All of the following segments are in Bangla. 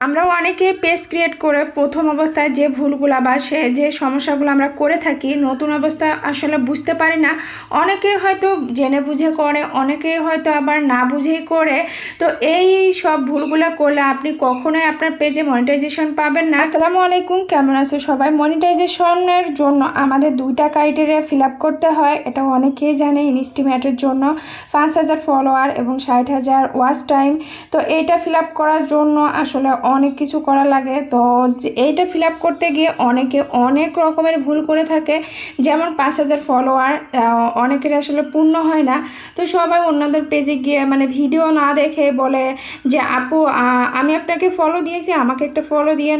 আমরা অনেকে পেজ ক্রিয়েট করে প্রথম অবস্থায় যে ভুলগুলো বা যে সমস্যাগুলো আমরা করে থাকি নতুন অবস্থায় আসলে বুঝতে পারি না। অনেকেই হয়তো জেনে বুঝে করে, অনেকেই হয়তো আবার না বুঝেই করে। তো এই সব ভুলগুলো করলে আপনি কখনোই আপনার পেজে মনিটাইজেশন পাবেন না। আসসালামু আলাইকুম, কেমন আছো সবাই? মনিটাইজেশনের জন্য আমাদের 2টা ক্রাইটেরিয়া ফিল আপ করতে হয়, এটা অনেকেই জানে। ইনস্টিমেটের জন্য 5,000 ফলোয়ার এবং 60,000 ওয়াচ টাইম। তো এইটা ফিল আপ করার জন্য আসলে অনেক কিছু করা লাগে। তো এইটা ফিল আপ করতে গিয়ে অনেকে অনেক রকমের ভুল করে থাকে। যেমন 5,000 ফলোয়ার অনেকের আসলে পূর্ণ হয় না। তো সবাই অন্যদের পেজে গিয়ে ভিডিও না দেখে বলে যে আপু আমি আপনাকে ফলো দিয়েছি, আমাকে একটা ফলো দিয়েন,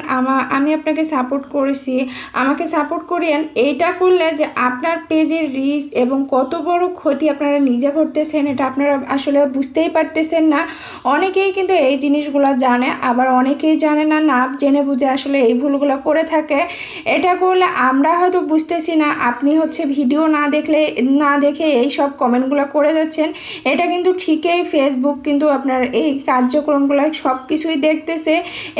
আমি আপনাকে সাপোর্ট করেছি, আমাকে সাপোর্ট করিয়েন। এইটা করলে যে আপনার পেজের রিচ এবং কত বড় ক্ষতি আপনারা নিজে করতেছেন এটা আপনারা আসলে বুঝতেই পারতেছেন না। অনেকেই কিন্তু এই জিনিসগুলো জানে, আবার অনেকেই জানে না, না জেনে বুঝে আসলে এই ভুলগুলো করে থাকে। এটা করলে আমরা হয়তো বুঝতেছি না, আপনি ভিডিও না দেখে এই সব কমেন্টগুলো করে যাচ্ছেন। এটা কিন্তু ঠিকই ফেসবুক কিন্তু আপনার এই কার্যক্রমগুলো সব কিছুই দেখতেছে।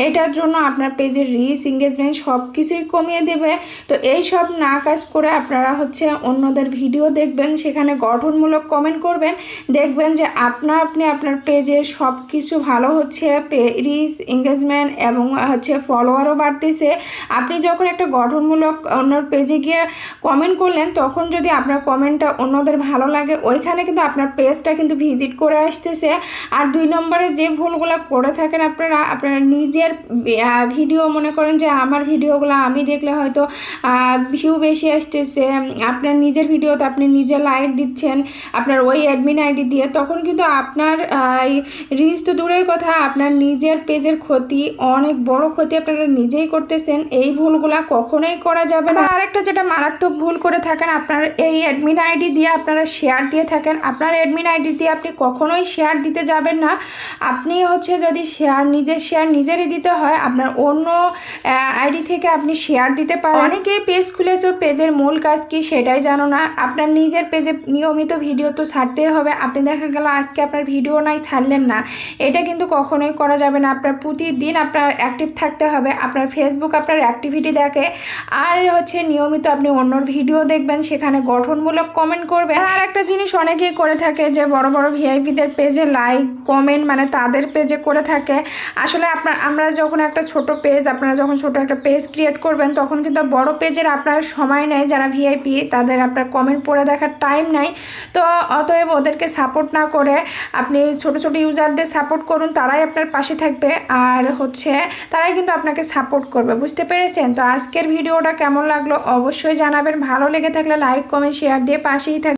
এটার জন্য আপনার পেজের রিচ, এঙ্গেজমেন্ট সব কিছুই কমিয়ে দেবে। তো এই সব না কাজ করে আপনারা অন্যদের ভিডিও দেখবেন, সেখানে গঠনমূলক কমেন্ট করবেন, দেখবেন যে আপনি আপনার পেজে সব কিছু ভালো হচ্ছে, রিচ, এঙ্গেজমেন্ট এবং ফলোয়ারও বাড়তেছে। আপনি যখন একটা গঠনমূলক অন্যর পেজে গিয়ে কমেন্ট করলেন, তখন যদি আপনার কমেন্টটা অন্যদের ভালো লাগে, ওইখানে কিন্তু আপনার পেজটা কিন্তু ভিজিট করে আসতেছে। আর 2 নম্বরে যে ভুলগুলো করে থাকেন আপনারা নিজের ভিডিও, মনে করেন যে আমার ভিডিওগুলো আমি দেখলে হয়তো ভিউ বেশি আসতেছে, আপনার নিজের ভিডিওতে আপনি নিজে লাইক দিচ্ছেন আপনার ওই অ্যাডমিন আইডি দিয়ে, তখন কিন্তু আপনার রিচ তো দূরের কথা, আপনার নিজের পেজের ক্ষতি, অনেক বড় ক্ষতি আপনারা নিজেই করতেছেন। এই ভুলগুলা কখনোই করা যাবে না। আরেকটা যেটা মারাত্মক ভুল করে থাকেন, আপনার এই অ্যাডমিন আইডি দিয়ে আপনারা শেয়ার দিয়ে থাকেন। আপনার অ্যাডমিন আইডি দিয়ে আপনি কখনোই শেয়ার দিতে যাবেন না। আপনি যদি শেয়ার নিজেরই দিতে হয়, আপনার অন্য আইডি থেকে আপনি শেয়ার দিতে পারেন। অনেকেই পেজ খুলেছো, পেজের মূল কাজ কি সেটাই জানো না। আপনার নিজের পেজে নিয়মিত ভিডিও তো ছাড়তেই হবে। আপনি দেখা গেল আজকে আপনার ভিডিও নাই, ছাড়লেন না, এটা কিন্তু কখনোই করা যাবে না। আপনার প্রতিদিন আপনার অ্যাক্টিভ থাকতে হবে। আপনার ফেসবুক আপনার অ্যাক্টিভিটি দেখে, আর নিয়মিত আপনি অন্যর ভিডিও দেখবেন, সেখানে গঠনমূলক কমেন্ট করবেন। আর একটা জিনিস অনেকেই করে থাকে যে বড় বড় ভিআইপিদের পেজে লাইক কমেন্ট তাদের পেজে করে থাকে। আসলে আমরা যখন একটা ছোট পেজ, আপনারা যখন ছোট একটা পেজ ক্রিয়েট করবেন, তখন কিন্তু বড় পেজের আপনার সময় নেই। যারা ভিআইপি তাদের আপনার কমেন্ট পড়ে দেখার টাইম নাই। তো অতএব ওদেরকে সাপোর্ট না করে আপনি ছোট ছোট ইউজারদের সাপোর্ট করুন, তারাই আপনার পাশে থাকবে। আর তারাই কিন্তু আপনাকে সাপোর্ট করবে। বুঝতে পেরেছেন? তো আজকের ভিডিওটা কেমন লাগলো অবশ্যই জানাবেন। ভালো লেগে থাকলে লাইক, কমেন্ট, শেয়ার দিয়ে পাশেই থাকবেন।